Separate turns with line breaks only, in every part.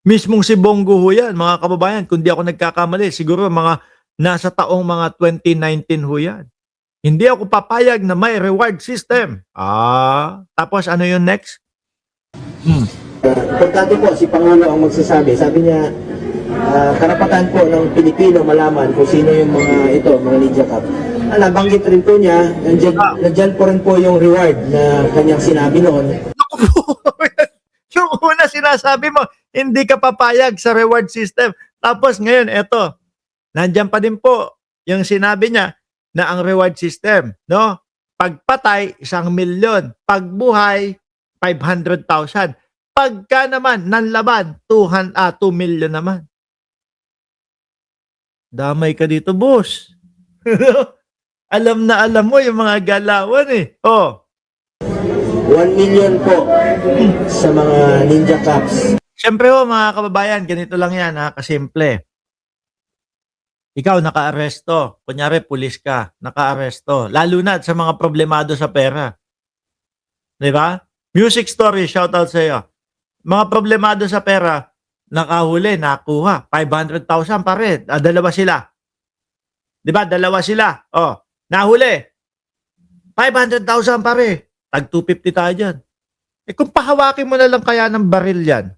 Mismong si Bongo ho yan, mga kababayan, kung di ako nagkakamali, siguro mga nasa taong mga 2019 ho yan. Hindi ako papayag na may reward system. Tapos ano yung next?
Importante po, si Pangulo ang magsasabi. Sabi niya, karapatan po ng Pilipino malaman kung sino yung mga Ninja Cup. Nabanggit rin po niya, nandyan po rin po yung reward na kanyang sinabi noon.
Naku po, yung una sinasabi mo, hindi ka papayag sa reward system. Tapos ngayon, eto, nandyan pa din po yung sinabi niya na ang reward system, no? Pagpatay, 1,000,000. Pagbuhay, 500,000. Pagka naman, nanlaban, 2 million naman. Damay ka dito, boss. Alam na alam mo yung mga galawan eh.
1 million po sa mga Ninja Cups.
Siyempre ho, mga kababayan, ganito lang yan ha, kasimple. Ikaw naka-aresto, kunyari pulis ka, naka-aresto, lalo na sa mga problemado sa pera. 'Di ba? Music Story, shout out sa iyo. Mga problemado sa pera, nakahuli, nakuha, 500,000 pa rin. Dalawa sila. 'Di ba? Dalawa sila. Nahuli. 500,000 pa rin. Tag 250 tayo dyan. Kung pahawakin mo na lang kaya ng baril yan,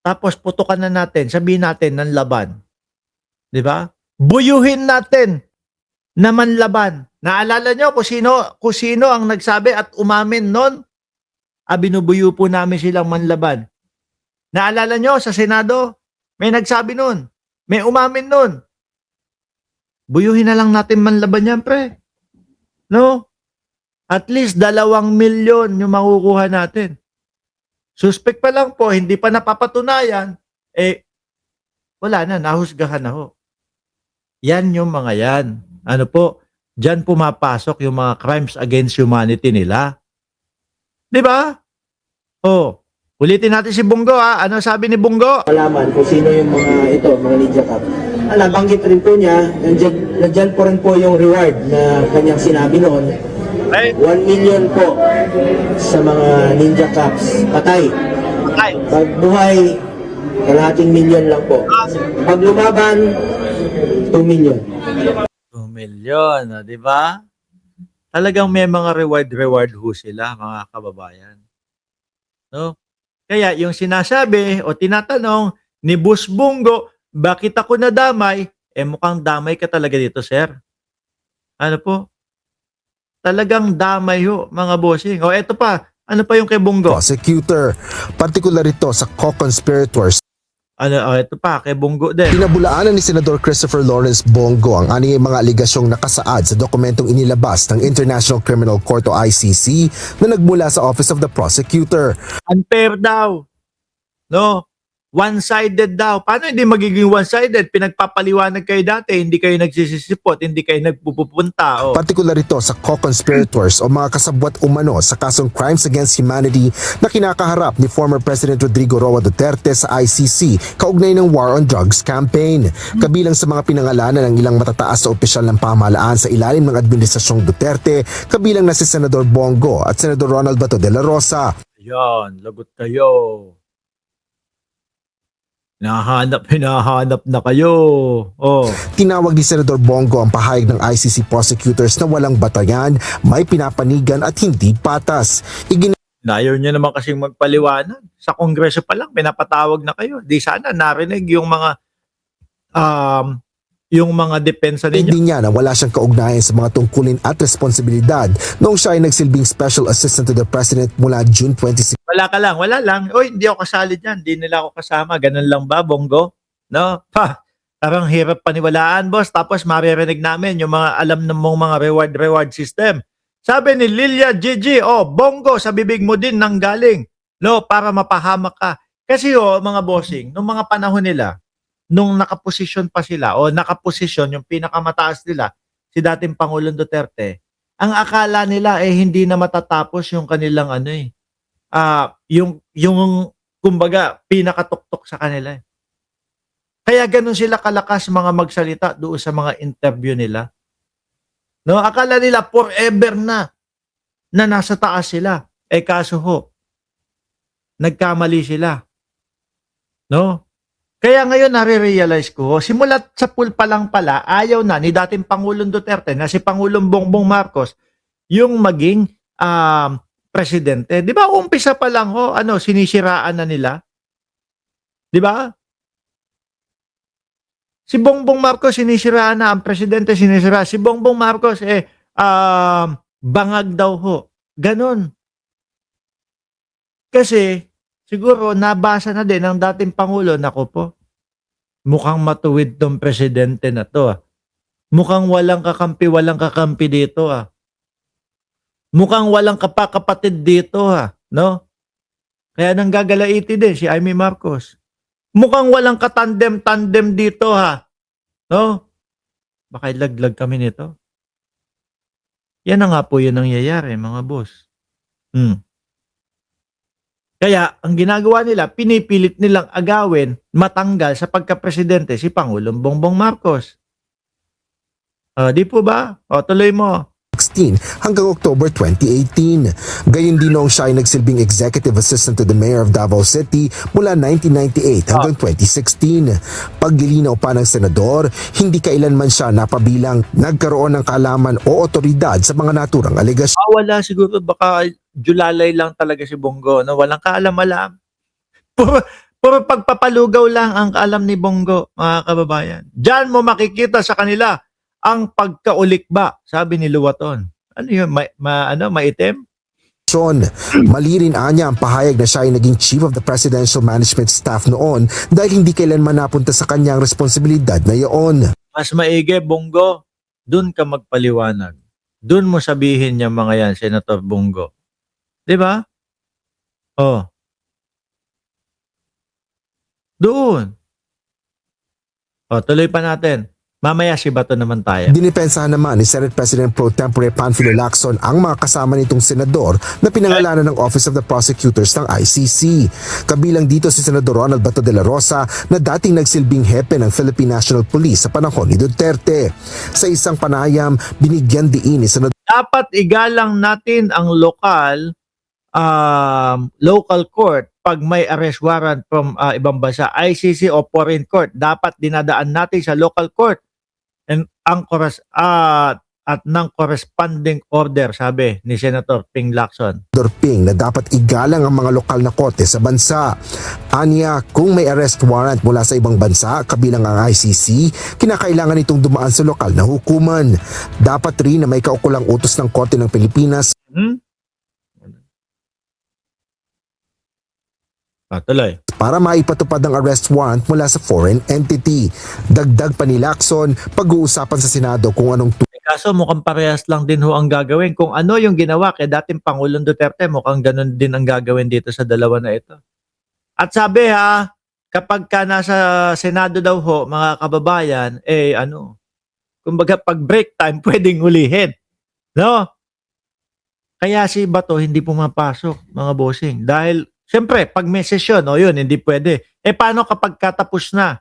tapos putukan na natin, sabihin natin ng laban. 'Di ba? Buyuhin natin na manlaban. Naalala nyo kung sino ang nagsabi at umamin nun? Binubuyo po namin silang manlaban. Naalala nyo sa Senado? May nagsabi nun. May umamin nun. Buyuhin na lang natin manlaban yan, pre. No? At least 2 million yung makukuha natin. Suspect pa lang po, hindi pa napapatunayan, wala na, nahusgahan na ho. Yan yung mga yan. Ano po, dyan pumapasok yung mga crimes against humanity nila. Di ba? Ulitin natin si Bongo ha. Ano sabi ni Bongo?
Malaman kung sino yung mga Ninja Cup. Nabanggit rin po niya, nandyan po rin po yung reward na kanyang sinabi noon. 1 million po sa mga Ninja Cups. Patay. Pagbuhay, kalahating milyon lang po. Pag lumaban, 2 million.
2 million, di ba? Talagang may mga reward ho sila, mga kababayan. No? Kaya yung sinasabi o tinatanong ni Boss Bongo, bakit ako nadamay? Mukhang damay ka talaga dito, sir. Ano po? Talagang damay ho, mga bossing. Eto pa. Ano pa yung kay Bongo?
Prosecutor, partikular ito sa co-conspirators.
Ito pa, kay Bongo din.
Pinabulaanan ni Senador Christopher Lawrence Bongo ang aniyang mga aligasyong nakasaad sa dokumentong inilabas ng International Criminal Court o ICC na nagmula sa Office of the Prosecutor.
Unfair daw. No? One-sided daw. Paano hindi magiging one-sided? Pinagpapaliwanag kayo dati, hindi kayo nagsisisipot, hindi kayo nagpupunta.
Partikular ito sa co-conspirators o mga kasabwat umano sa kasong Crimes Against Humanity na kinakaharap ni former President Rodrigo Roa Duterte sa ICC kaugnay ng War on Drugs campaign. Kabilang sa mga pinangalanan ng ilang matataas na opisyal ng pamahalaan sa ilalim ng Administrasyong Duterte, kabilang na si Senador Bongo at Senador Ronald Bato de la Rosa.
Yan, lagot kayo. Hinahanap na kayo.
Tinawag ni Senador Bongo ang pahayag ng ICC prosecutors na walang batayan, may pinapanigan at hindi patas.
Ayaw niya naman kasing magpaliwanag. Sa Kongreso pa lang, pinapatawag na kayo. Di sana narinig yung mga depensa ninyo.
Hindi niya na wala siyang kaugnayan sa mga tungkulin at responsibilidad noong siya ay nagsilbing Special Assistant to the President mula June 26.
Wala lang. Hindi ako kasali dyan. Hindi nila ako kasama. Ganun lang ba, Bongo? No? Parang hirap paniwalaan, boss. Tapos maririnig namin yung mga alam ng mong mga reward system. Sabi ni Lilia Gigi, Bongo, sa bibig mo din nang galing. No, para mapahamak ka. Kasi mga bossing, nung mga panahon nila, nung nakaposisyon pa sila o nakaposisyon yung pinakamataas nila, si dating Pangulong Duterte, ang akala nila hindi na matatapos yung kanilang yung kumbaga pinakatuktok sa kanila. Kaya ganun sila kalakas mga magsalita doon sa mga interview nila. No, akala nila forever na nasa taas sila. Kaso nagkamali sila. No? Kaya ngayon nare-realize ko, simulat sa pool pa lang pala, ayaw na ni dating Pangulong Duterte na si Pangulong Bongbong Marcos yung maging presidente. Di ba umpisa pa lang sinisiraan na nila? Di ba? Si Bongbong Marcos sinisiraan na, ang presidente sinisira. Si Bongbong Marcos bangag daw ho. Ganon. Kasi siguro nabasa na din ng dating Pangulo, nako po, mukhang matuwid tong presidente na to. Mukhang walang kakampi dito. Mukhang walang kapakapatid dito. No? Kaya nang gagalaiti din si Amy Marcos. Mukhang walang katandem-tandem dito. No? Baka ilaglag kami nito. Yan na nga po yun ang nangyayari, mga boss. Kaya, ang ginagawa nila, pinipilit nilang agawin, matanggal sa pagka-presidente si Pangulong Bongbong Marcos. Di po ba? Tuloy mo.
2016 hanggang October 2018. Gayon din noong siya ay nagsilbing executive assistant to the mayor of Davao City mula 1998 hanggang 2016. Paglilinaw pa ng senador, hindi kailanman siya napabilang nagkaroon ng kaalaman o otoridad sa mga naturang alegasyon.
Wala siguro, baka julalay lang talaga si Bongo. No? Walang kaalam-alam. Puro pagpapalugaw lang ang kaalam ni Bongo, mga kababayan. Diyan mo makikita sa kanila ang pagkaulikba, sabi ni Luwaton. Ano yun? Maitim?
Mali rin anya ang pahayag na siya ay naging chief of the presidential management staff noon dahil hindi kailanman napunta sa kanyang responsibilidad na iyon.
Mas maigi, Bongo, dun ka magpaliwanag. Dun mo sabihin niya mga yan, Senator Bongo. Di ba? Doon. Tuloy pa natin. Mamaya si Bato naman tayo.
Dinipensahan naman ni Senate President Pro Tempore Panfilo Lacson ang mga kasama nitong senador na pinangalanan ng Office of the Prosecutors ng ICC. Kabilang dito si Senador Ronald Bato de la Rosa na dating nagsilbing hepe ng Philippine National Police sa panahon ni Duterte. Sa isang panayam, binigyan diin ni Senador
dapat igalang natin ang local court pag may arrest warrant from ibang bansa, ICC o foreign court. Dapat dinadaan natin sa local court and at ng corresponding order, sabi ni Senator Ping Lacson.
Ping na dapat igalang ang mga lokal na korte sa bansa. Anya, kung may arrest warrant mula sa ibang bansa, kabilang ang ICC, kinakailangan itong dumaan sa lokal na hukuman. Dapat rin na may kaukulang utos ng Korte ng Pilipinas
Tuloy.
para maipatupad ang arrest warrant mula sa foreign entity. Dagdag pa ni Lacson, pag-uusapan sa Senado kung anong
Kaso mukhang parehas lang din ho ang gagawin. Kung ano yung ginawa kay dating Pangulong Duterte, mukhang ganun din ang gagawin dito sa dalawa na ito. At sabi kapag ka nasa Senado daw ho, mga kababayan, kumbaga pag break time, pwedeng ulihin. No? Kaya si Bato hindi pumapasok, mga bossing. Dahil, siyempre, pag may sesyon, yun, hindi pwede. Paano kapag katapos na?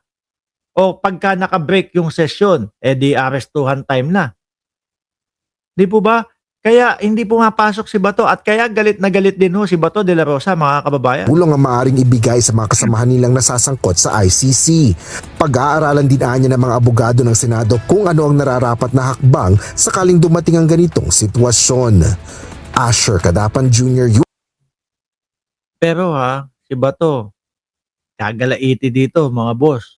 O pagka naka-break yung sesyon, di arestuhan time na. Di po ba? Kaya hindi pumapasok si Bato at kaya galit na galit din ho si Bato de la Rosa, mga kababayan.
tulong ang maaaring ibigay sa mga kasamahan nilang nasasangkot sa ICC. Pag-aaralan din anya ng mga abogado ng Senado kung ano ang nararapat na hakbang sakaling dumating ang ganitong sitwasyon. Asher Kadapan Jr.
Pero si Bato, kagalaiti dito, mga boss.